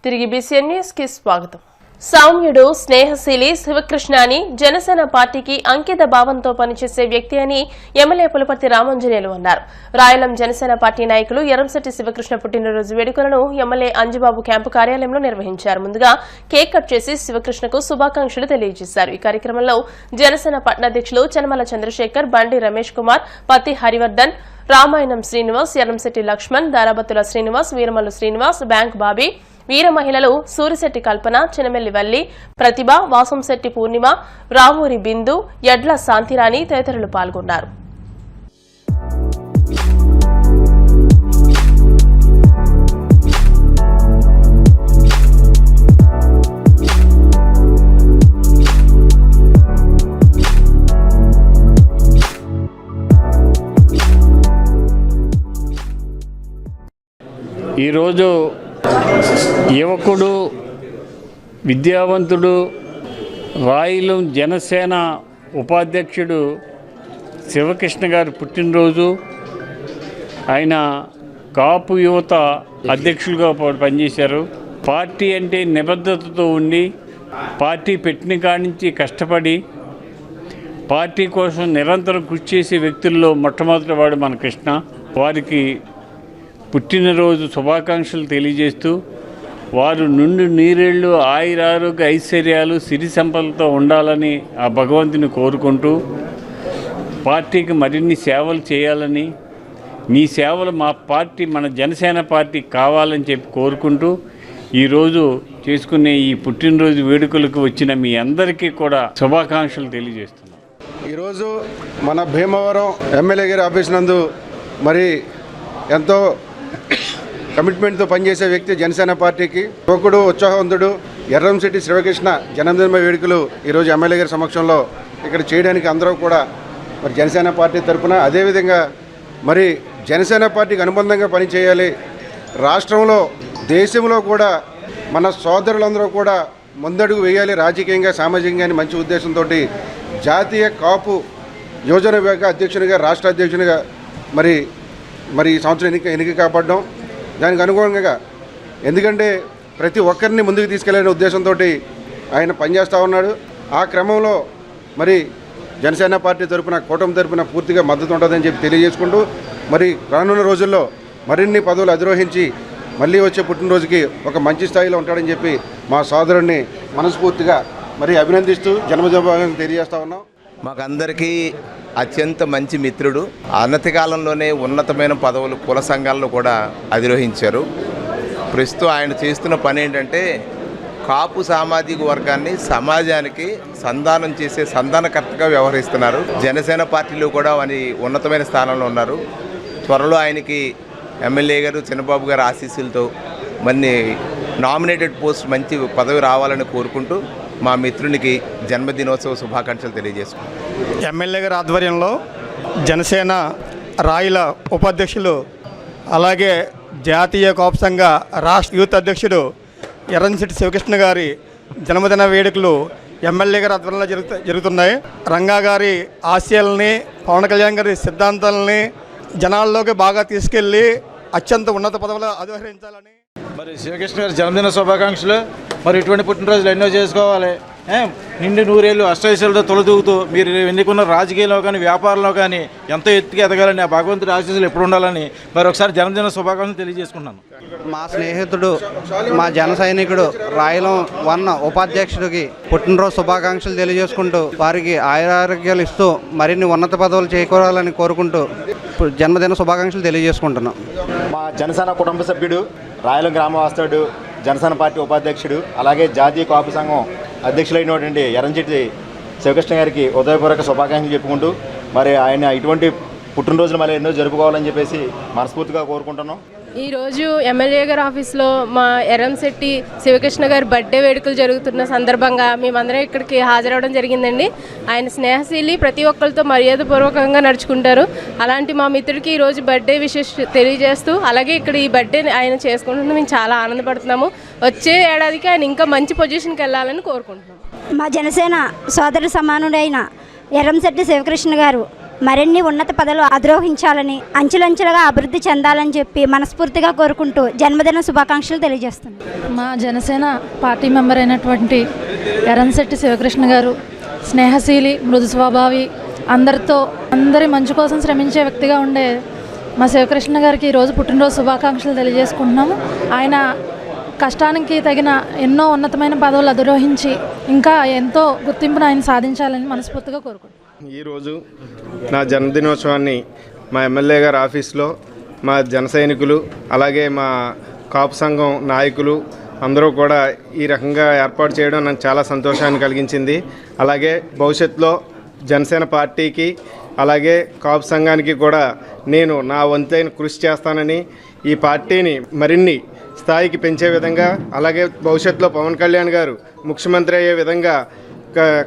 తిరిగి BCN news కి స్వాగతం. సౌమ్యుడు, స్నేహశీలి శివకృష్ణ అని జనసేన పార్టీకి అంకిత భావంతో పనిచేసే వ్యక్తి అని ఎమ్మెల్యే పులపర్తి రామాంజనేయులు అన్నారు. రాయలం జనసేన పార్టీ నాయకులు ఎరంశెట్టి శివకృష్ణ పుట్టినరోజు వేడుకలను ఎమ్మెల్యే అంజబాబు క్యాంపు కార్యాలయంలో నిర్వహించారు. ముందుగా కేక్ కట్ చేసి శివకృష్ణకు శుభాకాంక్షలు తెలియజేశారు. ఈ కార్యక్రమంలో జనసేన పట్టణాధ్యక్షులు చనమల చంద్రశేఖర్, బండి రమేష్ కుమార్, పత్తి హరివర్ధన్, రామాయణం శ్రీనివాస్, ఎరంశెట్టి లక్ష్మణ్, దారాబత్తుల శ్రీనివాస్, వీరమల్లు శ్రీనివాస్, బ్యాంక్ బాబీ, వీర మహిళలు సూరిశెట్టి కల్పన, చినమెల్లి వల్లి, ప్రతిభ, వాసంశెట్టి పూర్ణిమ, రామూరి బిందు, యడ్ల శాంతిరాణి తదితరులు పాల్గొన్నారు. ఈరోజు యువకుడు, విద్యావంతుడు, రాయలం జనసేన ఉపాధ్యక్షుడు శివకృష్ణ గారి పుట్టినరోజు. ఆయన కాపు యువత అధ్యక్షులుగా పనిచేశారు. పార్టీ అంటే నిబద్ధతతో ఉండి పార్టీ పెట్టిన కాడి నుంచి కష్టపడి పార్టీ కోసం నిరంతరం కృషి చేసే వ్యక్తుల్లో మొట్టమొదటి వాడు మన కృష్ణ. వారికి పుట్టినరోజు శుభాకాంక్షలు తెలియజేస్తూ వారు నుండి నీరేళ్లు, ఆయురారోగ్య, ఐశ్వర్యాలు, సిరి సంపదలతో ఉండాలని ఆ భగవంతుని కోరుకుంటూ పార్టీకి మరిన్ని సేవలు చేయాలని, మీ సేవలు మా పార్టీ, మన జనసేన పార్టీ కావాలని చెప్పి కోరుకుంటూ ఈరోజు చేసుకునే ఈ పుట్టినరోజు వేడుకలకు వచ్చిన మీ అందరికీ కూడా శుభాకాంక్షలు తెలియజేస్తున్నాం. ఈరోజు మన భీమవరం ఎమ్మెల్యే గారి ఆఫీస్ నందు మరి ఎంతో కమిట్మెంట్తో పనిచేసే వ్యక్తి జనసేన పార్టీకి, యువకుడు, ఉత్సాహవంతుడు ఎర్రంశెట్టి శివకృష్ణ జన్మదిన వేడుకలు ఈరోజు ఎమ్మెల్యే గారి సమక్షంలో ఇక్కడ చేయడానికి అందరూ కూడా మరి జనసేన పార్టీ తరఫున, అదేవిధంగా మరి జనసేన పార్టీకి అనుబంధంగా పనిచేయాలి, రాష్ట్రంలో దేశంలో కూడా మన సోదరులందరూ కూడా ముందడుగు వేయాలి, రాజకీయంగా సామాజికంగా మంచి ఉద్దేశంతో జాతీయ కాపు యోజన విభాగ అధ్యక్షునిగా, రాష్ట్ర అధ్యక్షునిగా మరి ఈ సంవత్సరం ఎన్నిక కాపాడడం, దానికి అనుగుణంగా ఎందుకంటే ప్రతి ఒక్కరిని ముందుకు తీసుకెళ్లే ఉద్దేశంతో ఆయన పనిచేస్తూ ఉన్నాడు. ఆ క్రమంలో మరి జనసేన పార్టీ తరఫున, కూటమి తరఫున పూర్తిగా మద్దతు ఉంటుందని చెప్పి తెలియజేసుకుంటూ మరి రానున్న రోజుల్లో మరిన్ని పదవులు అధిరోహించి మళ్ళీ వచ్చే పుట్టినరోజుకి ఒక మంచి స్థాయిలో ఉంటాడని చెప్పి మా సోదరుడిని మనస్ఫూర్తిగా మరి అభినందిస్తూ జన్మదిన తెలియజేస్తా ఉన్నాం. మాకందరికీ అత్యంత మంచి మిత్రుడు. అనతి కాలంలోనే ఉన్నతమైన పదవులు కుల సంఘాల్లో కూడా అధిరోహించారు. ప్రస్తుతం ఆయన చేస్తున్న పని ఏంటంటే కాపు సామాజిక వర్గాన్ని సమాజానికి సంధానం చేసే సంధానకర్తగా వ్యవహరిస్తున్నారు. జనసేన పార్టీలో కూడా అని ఉన్నతమైన స్థానంలో ఉన్నారు. త్వరలో ఆయనకి ఎమ్మెల్యే గారు చిన్నబాబు గారు ఆశీస్సులతో మళ్ళీ నామినేటెడ్ పోస్ట్ మంచి పదవి రావాలని కోరుకుంటూ మా మిత్రునికి జన్మదినోత్సవ శుభాకాంక్షలు తెలియజేసుకుంటాం. ఎమ్మెల్యే గారి ఆధ్వర్యంలో జనసేన రాయల ఉపాధ్యక్షులు, అలాగే జాతీయ కాపు సంఘ రాష్ట్ర యూత్ అధ్యక్షుడు ఎర్రంశెట్టి శివకృష్ణ గారి జన్మదిన వేడుకలు ఎమ్మెల్యే గారి ఆధ్వర్యంలో జరుగుతున్నాయి. రంగా గారి ఆశయాలని, పవన్ కళ్యాణ్ గారి సిద్ధాంతాలని జనాల్లోకి బాగా తీసుకెళ్ళి అత్యంత ఉన్నత పదవులు అధిరోహించాలని. మరి శివకృష్ణ గారి జన్మదిన శుభాకాంక్షలు. మరి ఇటువంటి పుట్టినరోజులు ఎన్నో చేసుకోవాలి. నిండు నూరేళ్ళు అష్టైశ్వర్యాలతో తొలదూగుతూ మీరు ఎన్నుకున్న రాజకీయంలో కానీ వ్యాపారంలో కానీ ఎంతో ఎత్తుగా ఎదగాలని, ఆ భగవంతుడి ఆశీస్సులు ఎప్పుడు ఉండాలని మరి ఒకసారి జన్మదిన శుభాకాంక్షలు తెలియజేసుకుంటున్నాను. మా స్నేహితుడు, మా జన సైనికుడు, రాయలం 1 ఉపాధ్యక్షుడికి పుట్టినరోజు శుభాకాంక్షలు తెలియజేసుకుంటూ వారికి ఆయురారోగ్యాలు ఇస్తూ మరిన్ని ఉన్నత పదవులు చేకూరాలని కోరుకుంటూ జన్మదిన శుభాకాంక్షలు తెలియజేసుకుంటున్నాం. మా జనసేన కుటుంబ సభ్యుడు, రాయలం గ్రామవాస్తుడు, జనసేన పార్టీ ఉపాధ్యక్షుడు, అలాగే జాతీయ కాపు సంఘం అధ్యక్షులైనటువంటి ఎర్రంశెట్టి శివకృష్ణ గారికి హృదయపూర్వక శుభాకాంక్షలు చెప్పుకుంటూ మరి ఆయన ఇటువంటి పుట్టినరోజులు మళ్ళీ ఎన్నో జరుపుకోవాలని చెప్పేసి మనస్ఫూర్తిగా కోరుకుంటున్నాం. ఈరోజు ఎమ్మెల్యే గారి ఆఫీస్లో మా ఎర్రంశెట్టి శివకృష్ణ గారి బర్త్డే వేడుకలు జరుగుతున్న సందర్భంగా మేమందరం ఇక్కడికి హాజరవడం జరిగిందండి. ఆయన స్నేహశీలి, ప్రతి ఒక్కరితో మర్యాదపూర్వకంగా నడుచుకుంటారు. అలాంటి మా మిత్రుడికి ఈరోజు బర్త్డే విషెస్ తెలియజేస్తూ, అలాగే ఇక్కడ ఈ బర్త్డే ఆయన చేసుకుంటున్నందుకు మేము చాలా ఆనందపడుతున్నాము. వచ్చే ఏడాదికి ఆయన ఇంకా మంచి పొజిషన్కి వెళ్ళాలని కోరుకుంటున్నాము. మా జనసేన సోదరు సమానుడైన ఎర్రంశెట్టి శివకృష్ణ గారు మరిన్ని ఉన్నత పదవులు అధిరోహించాలని, అంచెలంచెలుగా అభివృద్ధి చెందాలని చెప్పి మనస్ఫూర్తిగా కోరుకుంటూ జన్మదిన శుభాకాంక్షలు తెలియజేస్తున్నాను. మా జనసేన పార్టీ మెంబర్ అయినటువంటి ఎర్రంశెట్టి శివకృష్ణ గారు స్నేహశీలి, మృదు స్వభావి, అందరి మంచి కోసం శ్రమించే వ్యక్తిగా ఉండే మా శివకృష్ణ గారికి ఈరోజు పుట్టినరోజు శుభాకాంక్షలు తెలియజేసుకుంటున్నాము. ఆయన కష్టానికి తగిన ఎన్నో ఉన్నతమైన పదవులు అధిరోహించి ఇంకా ఎంతో గుర్తింపును ఆయన సాధించాలని మనస్ఫూర్తిగా కోరుకుంటున్నాను. ఈరోజు నా జన్మదినోత్సవాన్ని మా ఎమ్మెల్యే గారి ఆఫీస్లో మా జన సైనికులు, అలాగే మా కాపు సంఘం నాయకులు అందరూ కూడా ఈ రకంగా ఏర్పాటు చేయడం నాకు చాలా సంతోషాన్ని కలిగించింది. అలాగే భవిష్యత్తులో జనసేన పార్టీకి అలాగే కాపు సంఘానికి కూడా నేను నా వంతైన కృషి చేస్తానని, ఈ పార్టీని మరిన్ని స్థాయికి పెంచే విధంగా, అలాగే భవిష్యత్తులో పవన్ కళ్యాణ్ గారు ముఖ్యమంత్రి అయ్యే విధంగా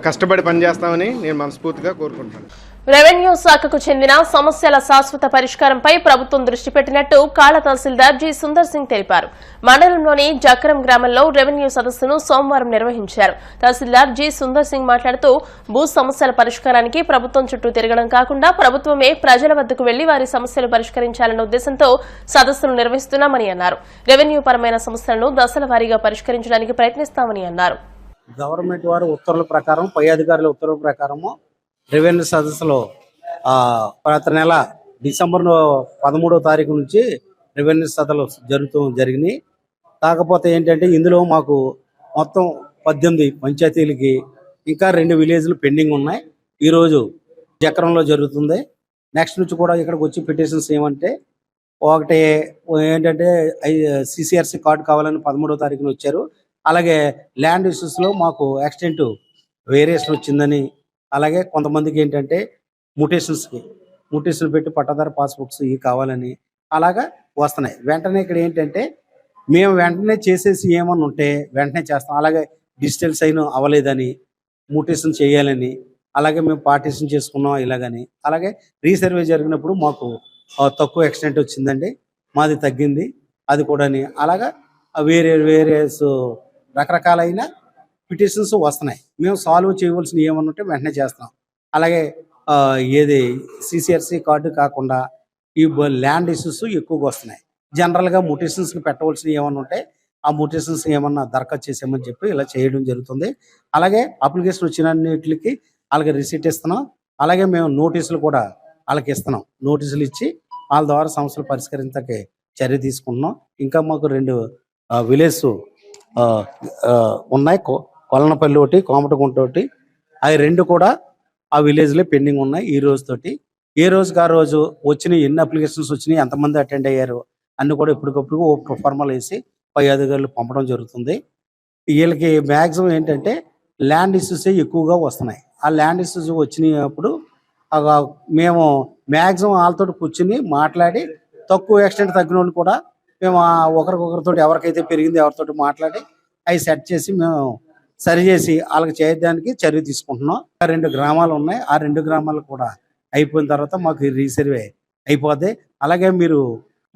కష్టపడి పనిచేస్తామని నేను మనస్ఫూర్తిగా కోరుకుంటున్నాను. రెవెన్యూ శాఖకు చెందిన సమస్యల శాశ్వత పరిష్కారంపై ప్రభుత్వం దృష్టి పెట్టినట్టు కాళ తహసీల్దార్ జి సుందర్ సింగ్ తెలిపారు. మండలంలోని జక్రం గ్రామంలో రెవెన్యూ సదస్సును సోమవారం నిర్వహించారు. తహసీల్దార్ జి సుందర్ సింగ్ మాట్లాడుతూ భూ సమస్యల పరిష్కారానికి ప్రభుత్వం చుట్టూ తిరగడం కాకుండా ప్రభుత్వమే ప్రజల వద్దకు వెళ్లి వారి సమస్యలు పరిష్కరించాలన్న ఉద్దేశంతో సదస్సును నిర్వహిస్తున్నామని అన్నారు. రెవెన్యూ పరమైన సమస్యలను దశల వారీగా పరిష్కరించడానికి ప్రయత్నిస్తామని అన్నారు. గవర్నమెంట్ వారి ఉత్తర్వుల ప్రకారం, పై అధికారుల ఉత్తర్వుల ప్రకారము రెవెన్యూ సదస్సులో ప్రతి నెల డిసెంబర్ 13వ తారీఖు నుంచి రెవెన్యూ సదస్సులు జరిగినాయి. కాకపోతే ఏంటంటే ఇందులో మాకు మొత్తం 18 పంచాయతీలకి ఇంకా 2 విలేజ్లు పెండింగ్ ఉన్నాయి. ఈరోజు జక్రంలో జరుగుతుంది. నెక్స్ట్ నుంచి కూడా ఇక్కడికి వచ్చి పిటిషన్స్ ఏమంటే, ఒకటి ఏంటంటే సిసిఆర్సి కార్డు కావాలని 13వ తారీఖున వచ్చారు. అలాగే ల్యాండ్ ఇష్యూస్లో మాకు ఎక్స్టెంట్ వేరియేషన్ వచ్చిందని, అలాగే కొంతమందికి ఏంటంటే ముటేషన్ పెట్టి పట్టాదారు పాస్బుక్స్ ఇవి కావాలని అలాగా వస్తున్నాయి. వెంటనే ఇక్కడ ఏంటంటే మేము వెంటనే చేసేసి ఏమన్నా ఉంటే వెంటనే చేస్తాం. అలాగే డిజిటల్ సైన్ అవ్వలేదని, ముటేషన్ చేయాలని, అలాగే మేము పార్టీషన్ చేసుకున్నాం ఇలాగని. అలాగే రీసర్వే జరిగినప్పుడు మాకు తక్కువ ఎక్స్టెంట్ వచ్చిందండి, మాది తగ్గింది అది కూడాని. అలాగా వేరే రకరకాలైన పిటిషన్స్ వస్తున్నాయి. మేము సాల్వ్ చేయవలసిన ఏమన్నా ఉంటే వెంటనే చేస్తాం. అలాగే ఏది సిసిఆర్సి కార్డు కాకుండా ఈ ల్యాండ్ ఇష్యూస్ ఎక్కువగా వస్తున్నాయి. జనరల్గా ముటేషన్స్కి పెట్టవలసిన ఏమన్నా ఉంటే ఆ ముటేషన్స్ ఏమన్నా దరఖాస్తు చేసామని చెప్పి ఇలా చేయడం జరుగుతుంది. అలాగే అప్లికేషన్ వచ్చినన్నిటికి వాళ్ళకి రిసీట్ ఇస్తున్నాం. అలాగే మేము నోటీసులు కూడా వాళ్ళకి ఇస్తున్నాం. నోటీసులు ఇచ్చి వాళ్ళ ద్వారా సమస్యలు పరిష్కరించడానికి చర్య తీసుకుంటున్నాం. ఇంకా మాకు 2 విలేజ్ ఉన్నాయి, కొలనపల్లి ఒకటి, కోమటగుంట ఒకటి. అవి 2 కూడా ఆ విలేజ్లో పెండింగ్ ఉన్నాయి. ఈ రోజుతోటి ఏ రోజుకి ఆ రోజు వచ్చినాయి, ఎన్ని అప్లికేషన్స్ వచ్చినాయి, ఎంతమంది అటెండ్ అయ్యారు అన్ని కూడా ఇప్పటికప్పుడు ఫార్మల్ వేసి పై అధికారులు పంపడం జరుగుతుంది. వీళ్ళకి మ్యాక్సిమం ఏంటంటే ల్యాండ్ ఇష్యూసే ఎక్కువగా వస్తున్నాయి. ఆ ల్యాండ్ ఇష్యూస్ వచ్చినప్పుడు మేము మ్యాక్సిమం వాళ్ళతో కూర్చుని మాట్లాడి తక్కువ ఎక్స్టెంట్ తగ్గిన వాళ్ళు కూడా మేము ఒకరికొకరితో ఎవరికైతే పెరిగింది ఎవరితోటి మాట్లాడి అవి సెట్ చేసి మేము సరిచేసి వాళ్ళకి చేయడానికి చర్య తీసుకుంటున్నాం. 2 గ్రామాలు ఉన్నాయి. ఆ 2 గ్రామాలు కూడా అయిపోయిన తర్వాత మాకు రీసర్వే అయిపోద్ది. అలాగే మీరు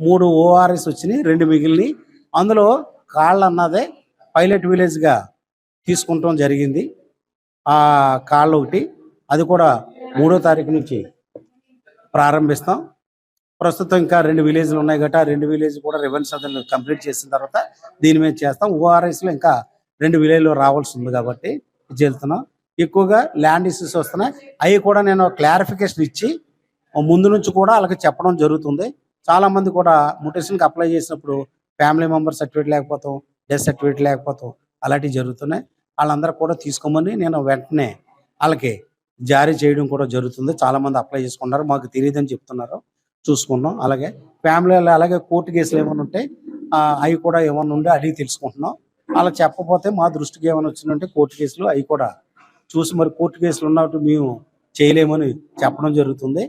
3 ORS వచ్చినాయి, 2 మిగిలినాయి. అందులో కాళ్ళు అన్నదే పైలట్ విలేజ్గా తీసుకుంటాం జరిగింది. ఆ కాళ్ళు ఒకటి అది కూడా 3వ తారీఖు నుంచి ప్రారంభిస్తాం. ప్రస్తుతం ఇంకా 2 విలేజ్లు ఉన్నాయి గట్రా 2 విలేజ్ కూడా రెవెన్యూ సదస్సులు కంప్లీట్ చేసిన తర్వాత దీని మీద చేస్తాం. ORSలో ఇంకా 2 విలేజ్లు రావాల్సి ఉంది కాబట్టి వెళ్తున్నాం. ఎక్కువగా ల్యాండ్ ఇష్యూస్ వస్తున్నాయి. అవి కూడా నేను క్లారిఫికేషన్ ఇచ్చి ముందు నుంచి కూడా వాళ్ళకి చెప్పడం జరుగుతుంది. చాలామంది కూడా ముటేషన్కి అప్లై చేసినప్పుడు ఫ్యామిలీ మెంబర్ సర్టిఫికేట్ లేకపోతాం, డెత్ సర్టిఫికేట్ లేకపోతాం అలాంటివి జరుగుతున్నాయి. వాళ్ళందరూ కూడా తీసుకోమని నేను వెంటనే వాళ్ళకి జారీ చేయడం కూడా జరుగుతుంది. చాలామంది అప్లై చేసుకున్నారు, మాకు తెలియదని చెప్తున్నారు, చూసుకున్నాం. అలాగే ఫ్యామిలీలో అలాగే కోర్టు కేసులు ఏమైనా ఉంటే అవి కూడా ఏమైనా ఉంటే అడిగి తెలుసుకుంటున్నాం. అలా చెప్పకపోతే మా దృష్టికి ఏమైనా వచ్చిందంటే కోర్టు కేసులు అవి కూడా చూసి మరి కోర్టు కేసులు ఉన్నట్టు మేము చేయలేమని చెప్పడం జరుగుతుంది.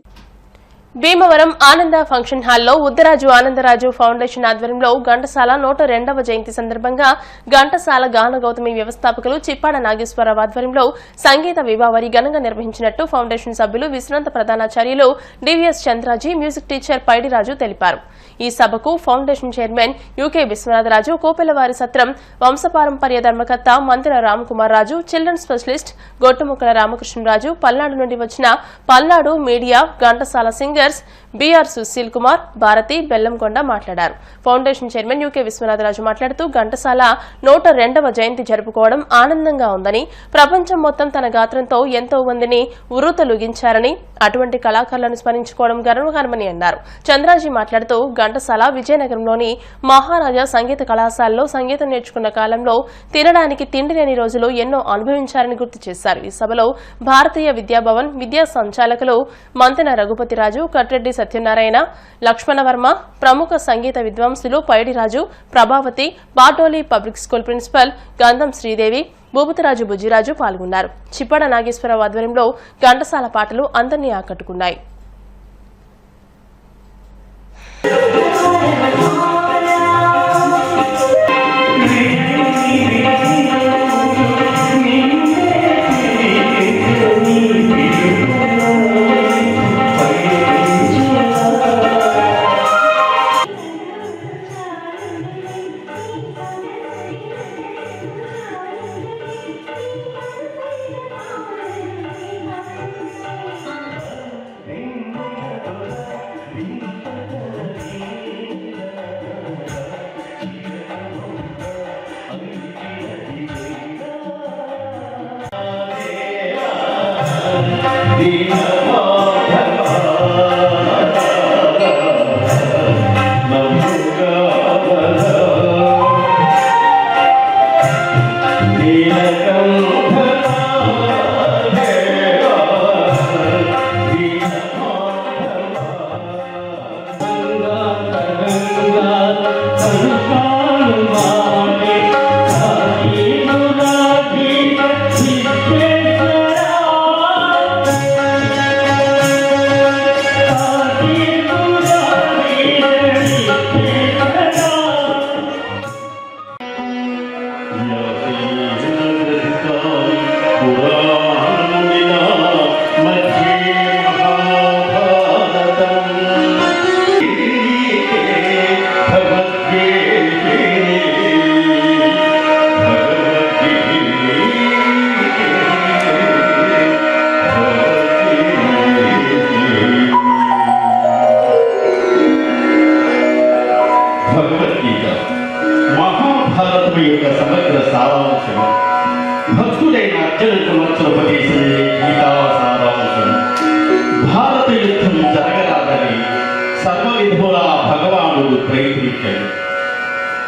భీమవరం ఆనంద ఫంక్షన్ హాల్లో ఉద్దరాజు ఆనందరాజు ఫౌండేషన్ ఆధ్వర్యంలో ఘంటసాల 102వ జయంతి సందర్భంగా ఘంటసాల గాన గౌతమి వ్యవస్థాపకులు చిప్పాడ నాగేశ్వరరావు ఆధ్వర్యంలో సంగీత విభావరి ఘనంగా నిర్వహించినట్టు ఫౌండేషన్ సభ్యులు విశ్రాంత ప్రధానాచార్యులు DVS Chandraji music teacher Paidiraju తెలిపారు. ఈ సభకు ఫౌండేషన్ చైర్మన్ యూకే విశ్వనాథరాజు, కోపెలవారి సత్రం వంశపారంపర్య ధర్మకర్త మంత్రి రామకుమార్ రాజు, చిల్డ్రన్ స్పెషలిస్ట్ గొట్టుముక్కల రామకృష్ణరాజు, పల్నాడు నుండి వచ్చిన Palnadu media, Ghantasala singers BR Sushil Kumar, Bharathi, Bellamkonda మాట్లాడారు. ఫౌండేషన్ చైర్మన్ యూకే విశ్వనాథరాజు మాట్లాడుతూ ఘంటసాల 102వ జయంతి జరుపుకోవడం ఆనందంగా ఉందని, ప్రపంచం మొత్తం తన గాత్రంతో ఎంతో మందిని ఉర్రూతలూగించారని, అటువంటి కళాకారులను స్మరించుకోవడం గర్వకారణమని అన్నారు. చంద్రాజీ మాట్లాడుతూ ఘంటసాల విజయనగరంలోని మహారాజా సంగీత కళాశాలలో సంగీతం నేర్చుకున్న కాలంలో తినడానికి తిండి లేని రోజులు ఎన్నో అనుభవించారని గుర్తు చేశారు. ఈ సభలో భారతీయ విద్యాభవన్ విద్యా సంచాలకులు మంతెన రఘుపతిరాజు, కట్రెడ్డి సత్యనారాయణ, లక్ష్మణవర్మ, ప్రముఖ సంగీత విద్వాంసులు Paidiraju, Prabhavathi, Batoli public school principal Gandham Sridevi, Bhupathiraju Bujjiraju పాల్గొన్నారు. చిప్పాడ నాగేశ్వరరావు ఆధ్వర్యంలో ఘంటసాల పాటలు అందరినీ ఆకట్టుకున్నాయి.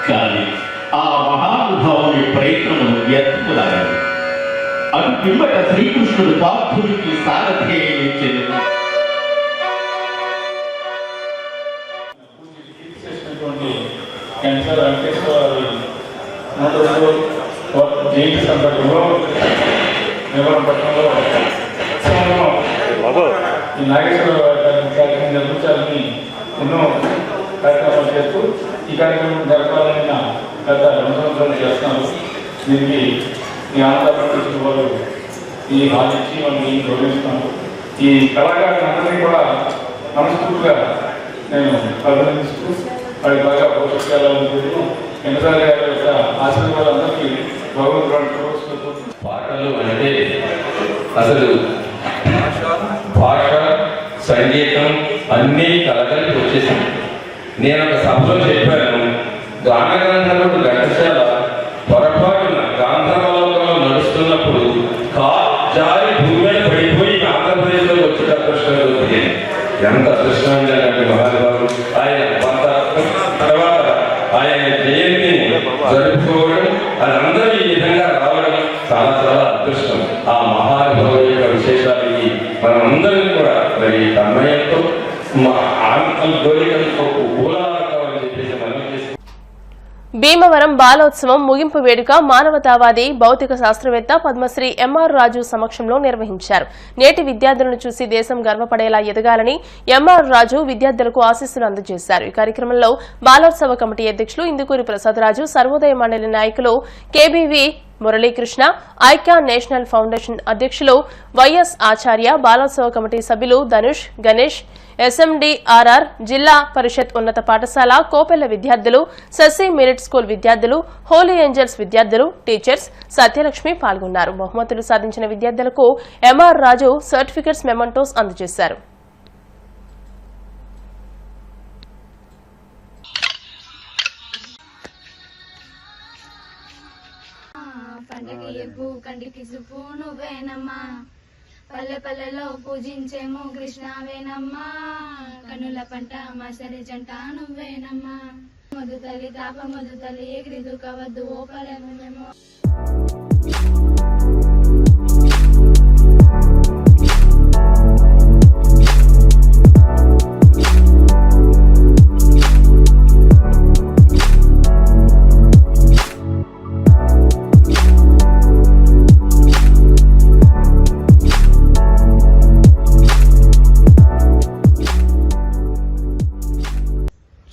కానీ ఆ మహానుభావుని ప్రయత్నము వ్యర్థములాగదు. అటు పిమ్మట శ్రీకృష్ణుడు పార్థుడికి సారథ్యేయించెను. జయంతి సందర్భంలో పట్టణంలో ఈ నాగేశ్వరరావు కార్యక్రమం నిర్మించాలని ఎన్నో కార్యక్రమాలు చేస్తూ ఈ కార్యక్రమం జరపాలని గత 2 సంవత్సరాలు చేస్తున్నారు. దీనికి ఈ ఆంధ్రప్రదేశ్ వాళ్ళు ఈ హాల్ ఇచ్చి వాళ్ళని గౌరవిస్తున్నారు. ఈ కళాకారులందరినీ కూడా మనస్ఫూర్తిగా నేను అభినందిస్తూ వారికి బాగా పోషించాలని కోరుతూ ఎన్నిసార్లు గారి యొక్క ఆశీర్వాదాలందరికీ భగవంతుడు. పాటలు అంటే అసలు భాష, సంగీతం అన్నీ కలగలిపి వచ్చేసింది. నేను ఒక సభలో చెప్పాను, గానగంధర్వుడు ఘంటసాల పొరపాటున గాంధర్వలోకంలో నడుస్తున్నప్పుడు జారి భూమి మీద పడిపోయి ఆంధ్రప్రదేశ్లో వచ్చే అదృష్టం అవుతుంది. ఎంత అదృష్టమైనటువంటి మహానుభావుడు ఆయన. తర్వాత ఆయన జయంతిని జరుపుకోవడం, అది అందరూ ఈ విధంగా రావడం చాలా చాలా అదృష్టం. ఆ మహానుభావుడు యొక్క విశేషాలకి మనం అందరం కూడా మరి తన్మయంతో మా ఆత్మ గోరికలతో కూలాలని చెప్పేసి మనం చేసి భీమవరం బాలోత్సవం ముగింపు వేడుక మానవతావాది భౌతిక శాస్త్రవేత్త పద్మశ్రీ ఎంఆర్ రాజు సమక్షంలో నిర్వహించారు. నేటి విద్యార్థులను చూసి దేశం గర్వపడేలా ఎదగాలని ఎంఆర్ రాజు విద్యార్థులకు ఆశీస్సులు అందజేశారు. ఈ కార్యక్రమంలో బాలోత్సవ కమిటీ అధ్యక్షులు ఇందుకూరి ప్రసాదరాజు, సర్వోదయ మండలి నాయకులు కేబీవీ మురళీకృష్ణ, ఐక్యా నేషనల్ ఫౌండేషన్ అధ్యక్షులు వైఎస్ ఆచార్య, బాలోత్సవ కమిటీ సభ్యులు ధనుష్, గణేష్, ఎస్ఎండిఆర్ఆర్, జిల్లా పరిషత్ ఉన్నత పాఠశాల కోపెల్ల విద్యార్థులు, శశి మెరిట్ స్కూల్ విద్యార్థులు, హోలీ ఏంజల్స్ విద్యార్థులు, టీచర్స్, సత్యలక్ష్మి పాల్గొన్నారు. బహుమతులు సాధించిన విద్యార్థులకు ఎంఆర్ రాజు సర్టిఫికెట్స్, మెమంటోస్ అందజేశారు. పంటకి ఎప్పు కంటికి సుపు నువ్వేనమ్మా, పల్లె పల్లెలో పూజించేమో కృష్ణవేనమ్మా, కన్నుల పంట మా సరి జంట నువ్వేనమ్మా, మధు తల్లి తాప మధు తల్లి ఎగిరి దుఃఖవద్దు ఓ పలెము మేము.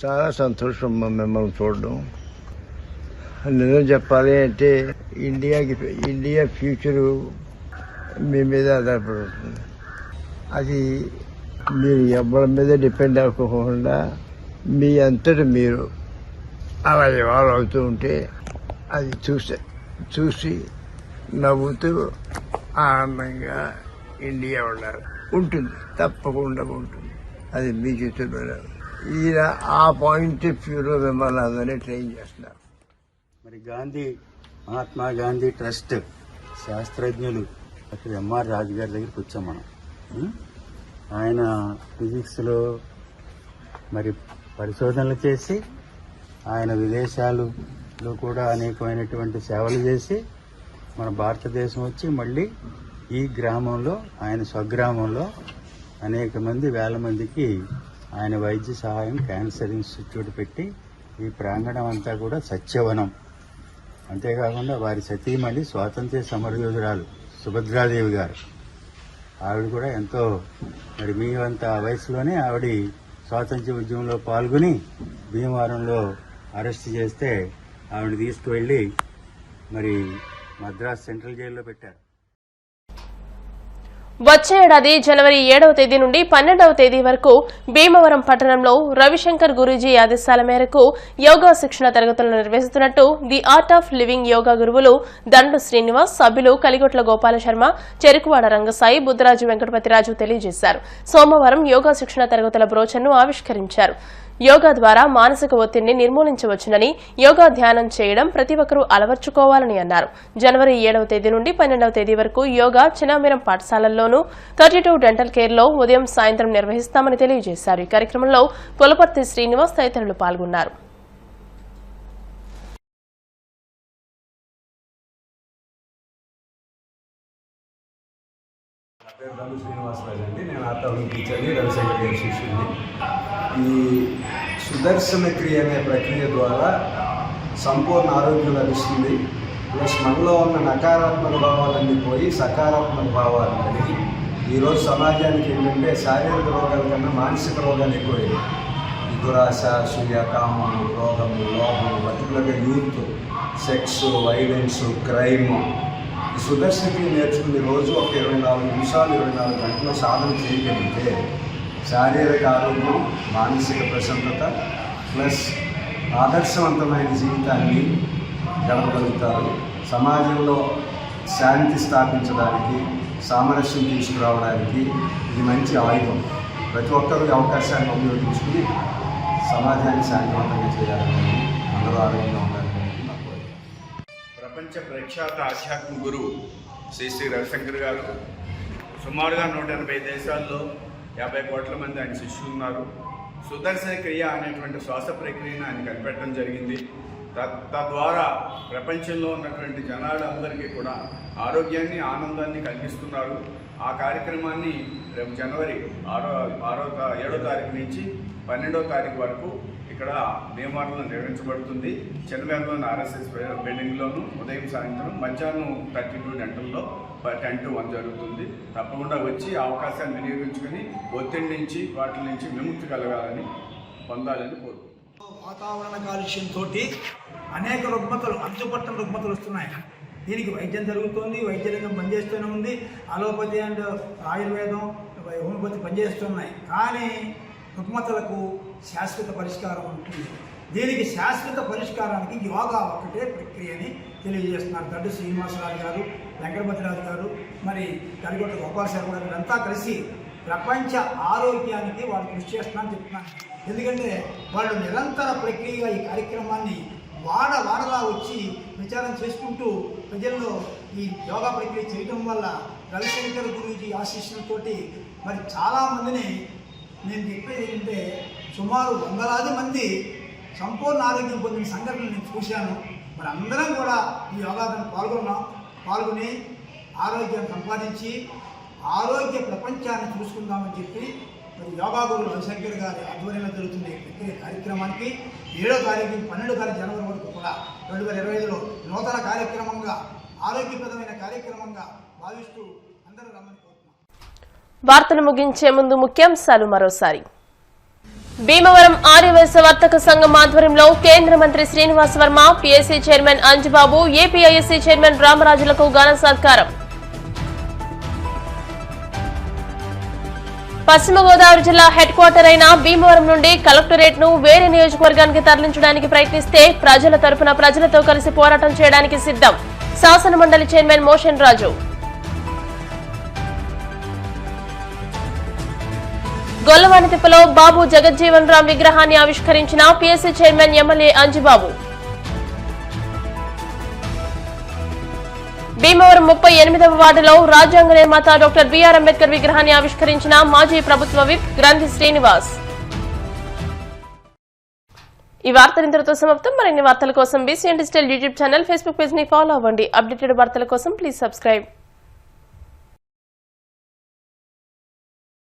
చాలా సంతోషం మిమ్మల్ని చూడడం. నిజం చెప్పాలి అంటే ఇండియా ఫ్యూచరు మీ మీద ఆధారపడుతుంది. అది మీరు ఎవరి మీద డిపెండ్ అవ్వకుండా మీ అంతటా మీరు అలా ఇవాల్వ్ అవుతూ ఉంటే అది చూసి నవ్వుతూ ఆనందంగా ఇండియా ఉంటుంది, తప్పకుండా ఉంటుంది. అది మీ చేతుల్లో. ఈయన ఆ పాయింట్ ఆఫ్ వ్యూలో మిమ్మల్ని అందరినీ ట్రైన్ చేస్తున్నారు. మరి మహాత్మా గాంధీ ట్రస్ట్ శాస్త్రజ్ఞులు డాక్టర్ ఎంఆర్ రాజు గారి దగ్గరికి వచ్చాం మనం. ఆయన ఫిజిక్స్లో మరి పరిశోధనలు చేసి ఆయన విదేశాలలో కూడా అనేకమైనటువంటి సేవలు చేసి మన భారతదేశం వచ్చి మళ్ళీ ఈ గ్రామంలో ఆయన స్వగ్రామంలో అనేక మంది వేల మందికి ఆయన వైద్య సహాయం క్యాన్సర్ ఇన్స్టిట్యూట్ పెట్టి ఈ ప్రాంగణం అంతా కూడా సత్యవనం. అంతేకాకుండా వారి సతీమణి స్వాతంత్ర్య సమరయోధురాలు సుభద్రాదేవి గారు, ఆవిడ కూడా ఎంతో మరి మీ అంత వయసులోనే ఆవిడ స్వాతంత్ర్య ఉద్యమంలో పాల్గొని భీమవరంలో అరెస్ట్ చేస్తే ఆవిడ తీసుకువెళ్ళి మరి మద్రాస్ సెంట్రల్ జైల్లో పెట్టారు. వచ్చే ఏడాది జనవరి 7వ తేదీ నుండి 12వ తేదీ వరకు భీమవరం పట్టణంలో రవిశంకర్ గురూజీ ఆదేశాల మేరకు యోగా శిక్షణ తరగతులను నిర్వహిస్తున్నట్టు the Art of Living yoga గురువులు దండు శ్రీనివాస్, సభ్యులు కలిగొట్ల గోపాల శర్మ, చెరుకువాడ రంగసాయి, బుద్ధరాజు వెంకటపతిరాజు తెలియజేశారు. సోమవారం యోగా శిక్షణ తరగతుల బ్రోచర్ను ఆవిష్కరించారు. యోగా ద్వారా మానసిక ఒత్తిడిని నిర్మూలించవచ్చునని, యోగా ధ్యానం చేయడం ప్రతి ఒక్కరూ అలవర్చుకోవాలని అన్నారు. జనవరి 7వ తేదీ నుండి 12వ తేదీ వరకు యోగా చిన్నామిరం పాఠశాలల్లోనూ 32 డెంటల్ కేర్లో ఉదయం సాయంత్రం నిర్వహిస్తామని తెలియజేశారు. ఈ కార్యక్రమంలో పులపర్తి శ్రీనివాస్ తదితరులు పాల్గొన్నారు. శ్రీనివాసరాజు అండి, నేను ఆర్ట్ టీచర్ని, రవిశంకర్ గారి శిష్యుడిని. ఈ సుదర్శన క్రియ అనే ప్రక్రియ ద్వారా సంపూర్ణ ఆరోగ్యం లభిస్తుంది. ప్లస్ మనలో ఉన్న నకారాత్మక భావాలన్నీ పోయి సకారాత్మక భావాలు కలిగి ఈరోజు సమాజానికి ఏంటంటే శారీరక రోగాల కన్నా మానసిక రోగాలు ఎక్కువైంది. ఈ దురాశ, సూయ, కామము, రోగము, లోహము, పర్టికులర్గా యూత్, సెక్స్, వైలెన్స్, క్రైమ్. ఈ సుదర్శన క్రియ నేర్చుకుని రోజు ఒక 24 నిమిషాలు 24 గంటలు సాధన చేయగలిగితే శారీరక ఆరోగ్యం, మానసిక ప్రశాంతత ప్లస్ ఆదర్శవంతమైన జీవితాన్ని గడపగలుగుతారు. సమాజంలో శాంతి స్థాపించడానికి, సామరస్యం తీసుకురావడానికి ఇది మంచి ఆయుధం. ప్రతి ఒక్కరూ అవకాశాన్ని ఉపయోగించుకుని సమాజాన్ని శాంతివంతంగా చేయాలని, అందరూ ఆరోగ్యంగా ఉండాలని. ప్రపంచ ప్రఖ్యాత ఆధ్యాత్మిక గురువు శ్రీ రవిశంకర్ గారు సుమారుగా 180 దేశాల్లో 50 కోట్ల మంది ఆయన శిష్యులు ఉన్నారు. సుదర్శన క్రియ అనేటువంటి శ్వాస ప్రక్రియను ఆయన కనిపెట్టడం జరిగింది. తద్వారా ప్రపంచంలో ఉన్నటువంటి జనాలందరికీ కూడా ఆరోగ్యాన్ని, ఆనందాన్ని కలిగిస్తున్నారు. ఆ కార్యక్రమాన్ని రేపు జనవరి 7వ తారీఖు నుంచి 12వ తారీఖు వరకు ఇక్కడ భీమవరంలో నిర్వహించబడుతుంది. చెన్నవేలలోని ఆర్ఎస్ఎస్ బిల్డింగ్లోను ఉదయం సాయంత్రం మధ్యాహ్నం 32 గంటల్లో 10 to 1 జరుగుతుంది. తప్పకుండా వచ్చి అవకాశాన్ని వినియోగించుకొని ఒత్తిడి నుంచి వాటి నుంచి విముక్తి కలగాలని పొందాలని కోరుకుంటున్నాను. వాతావరణ కాలుష్యంతో అనేక రుగ్మతలు, అంచుపట్టణ రుగ్మతలు వస్తున్నాయి. దీనికి వైద్యం జరుగుతుంది, వైద్య రంగం పనిచేస్తూనే ఉంది, అలోపతి అండ్ ఆయుర్వేదం, హోమియోపతి పనిచేస్తున్నాయి. కానీ రుగ్మతలకు శాశ్వత పరిష్కారం ఉంటుంది. దీనికి శాశ్వత పరిష్కారానికి యోగా ఒకటే ప్రక్రియని తెలియజేస్తున్నారు. దడ్డు శ్రీనివాసరాజు గారు, వెంకటపతిరాజు గారు, మరి కలిగొట్ట గోపాల శర్మ గారు వీళ్ళంతా కలిసి ప్రపంచ ఆరోగ్యానికి వాళ్ళు కృషి చేస్తున్నారని చెప్తున్నాను. ఎందుకంటే వాళ్ళు నిరంతర ప్రక్రియగా ఈ కార్యక్రమాన్ని వాడలా వచ్చి ప్రచారం చేసుకుంటూ ప్రజల్లో ఈ యోగా ప్రక్రియ చేయడం వల్ల రవిశంకర్ గురూజీ ఆశీస్సులతోటి మరి చాలామందిని నేను చెప్పేది ఏంటంటే సుమారు 100,000 మంది సంపూర్ణ ఆరోగ్యం పొందిన సంఘటనలు నేను చూశాను. మరి అందరం కూడా ఈ యోగాలో పాల్గొని ఆరోగ్యాన్ని సంపాదించి ఆరోగ్య ప్రపంచాన్ని చూసుకుందామని చెప్పి మరి యోగా గురువు రవిశంకర్ గారి ఆధ్వర్యంలో జరుగుతుంది ప్రక్రియ కార్యక్రమానికి 7వ తారీఖు 12 జనవరి వరకు కూడా 2025లో నూతన కార్యక్రమంగా, ఆరోగ్యప్రదమైన కార్యక్రమంగా భావిస్తూ అందరూ రమ్మని కోరుతున్నాం. వార్తలు ముగించే ముందు ముఖ్యాంశాలు మరోసారి. భీమవరం ఆర్యవైశ్య వర్తక సంఘం ఆధ్వర్యంలో కేంద్ర మంత్రి Srinivas Varma, PSC chairman Anjubabu, APISC chairman రామరాజులకు ఘన సత్కారం. పశ్చిమ గోదావరి జిల్లా హెడ్ క్వార్టర్ అయిన భీమవరం నుండి కలెక్టరేట్ ను వేరే నియోజకవర్గానికి తరలించడానికి ప్రయత్నిస్తే ప్రజల తరపున ప్రజలతో కలిసి పోరాటం చేయడానికి సిద్ధం. శాసన మండలి చైర్మన్ మోషన్ రాజు. గొల్లవానితిప్పలో బాబు జగజ్జీవన్ రామ్ విగ్రహాన్ని ఆవిష్కరించిన PSC chairman MLA Anjibabu. Bhimavaram 38వ వార్డులో రాజ్యాంగ నిర్మాత డాక్టర్ బిఆర్ అంబేద్కర్ విగ్రహాన్ని ఆవిష్కరించిన మాజీ ప్రభుత్వ విప్ గ్రంథి శ్రీనివాస్. ఈ వార్తలు ఇంతటితో సమాప్తం. మరిన్ని వార్తల కోసం BCN digital YouTube channel, Facebook page ని ఫాలో అవ్వండి. అప్డేటెడ్ వార్తల కోసం ప్లీజ్ సబ్స్క్రైబ్.